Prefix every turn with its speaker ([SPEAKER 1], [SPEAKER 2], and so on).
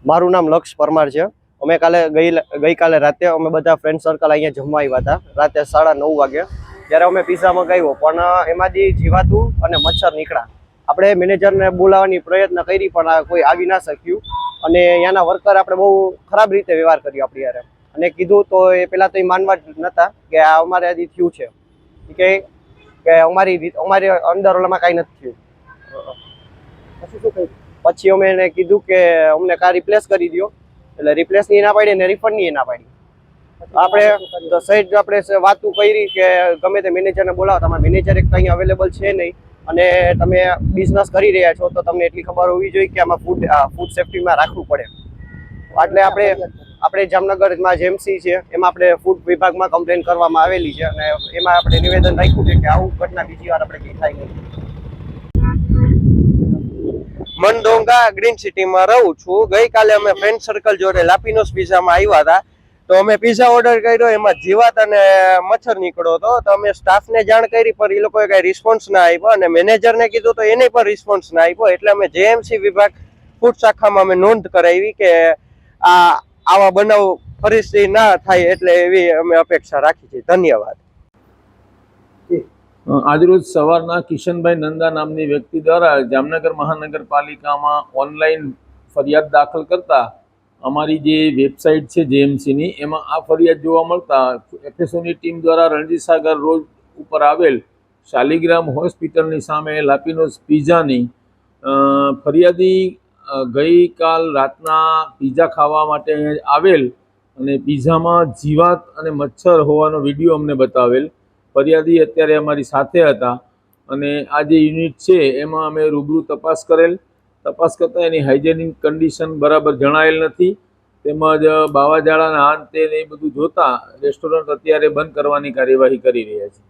[SPEAKER 1] મારું નામ લક્ષ પરમાર છે। અમે ગઈકાલે રાતે અમે બધા ફ્રેન્ડ સર્કલ અહીંયા જમવા આવ્યા હતા રાતે 9:30 વાગે। ત્યારે અમે પિઝા મંગાવ્યો પણ એમાંથી જીવાતું અને મચ્છર નીકળ્યા। આપણે મેનેજરને બોલાવવાની પ્રયત્ન કરી પણ કોઈ આવી ના શક્યું અને અહીંયાના વર્કર આપણે બહુ ખરાબ રીતે વ્યવહાર કર્યો આપણી યારે અને કીધું તો એ પહેલાં તો એ માનવા જ નહોતા કે આ અમારે હજી થયું છે કે અમારી અંદર ઓલામાં કાંઈ નથી થયું। પછી અમે એને કીધું કે અમને કાર રિપ્લેસ કરી દો, એટલે રિપ્લેસની ના પાડી અને રિફંડની ના પાડી। આપણે સહેજ આપણે વાતું કરી કે ગમે તે મેનેજરને બોલાવો, તમારા મેનેજર એક તો અહીંયા અવેલેબલ છે નહીં અને તમે બિઝનેસ કરી રહ્યા છો તો તમને એટલી ખબર હોવી જોઈએ કે આમાં ફૂડ સેફ્ટીમાં રાખવું પડે। એટલે આપણે જામનગરમાં જેમસી છે એમાં આપણે ફૂડ વિભાગમાં કમ્પ્લેન કરવામાં આવેલી છે અને એમાં આપણે નિવેદન રાખ્યું છે કે આવું ઘટના બીજી વાર આપણે કંઈ થાય નહીં। મનડોંગા ગ્રીન સિટીમાં રહું છું। ગઈકાલે અમે ફ્રેન્ડ સર્કલ જોડે લાપીનોસ પિઝામાં આવ્યા હતા તો અમે પિઝા ઓર્ડર કર્યો, એમાં જીવાત અને મચ્છર નીકળ્યો હતો તો અમે સ્ટાફને જાણ કરી પણ એ લોકોએ કાંઈ રિસ્પોન્સ ના આપ્યો અને મેનેજરને કીધું તો એને પણ રિસ્પોન્સ ના આપ્યો। એટલે અમે જેએમસી વિભાગ ફૂડ શાખામાં અમે નોંધ કરાવી કે આવા બનાવ ફરીથી ના થાય એટલે એવી અમે અપેક્ષા રાખી છે। ધન્યવાદ।
[SPEAKER 2] આજરોજ સવારના કિશનભાઈ નંદા નામની વ્યક્તિ દ્વારા જામનગર મહાનગરપાલિકામાં ઓનલાઈન ફરિયાદ દાખલ કરતા અમારી જે વેબસાઇટ છે જેએમસીની એમાં આ ફરિયાદ જોવા મળતા એફએસઓની ટીમ દ્વારા રણજીતસાગર રોડ ઉપર આવેલ શાલિગ્રામ હોસ્પિટલની સામે લાપીનોસ પિઝાની ફરિયાદી ગઈકાલ રાતના પિઝા ખાવા માટે આવેલ અને પિઝામાં જીવાત અને મચ્છર હોવાનો વિડીયો અમને બતાવેલ। ફરિયાદી અત્યારે અમારી સાથે હતા અને આ જે યુનિટ છે એમાં અમે રૂબરૂ તપાસ કરેલ। તપાસ કરતાં એની હાઇજેનિક કન્ડિશન બરાબર જણાયેલ નથી, તેમજ બાવાઝાડાના અંતે એ બધું જોતા રેસ્ટોરન્ટ અત્યારે બંધ કરવાની કાર્યવાહી કરી રહ્યા છે।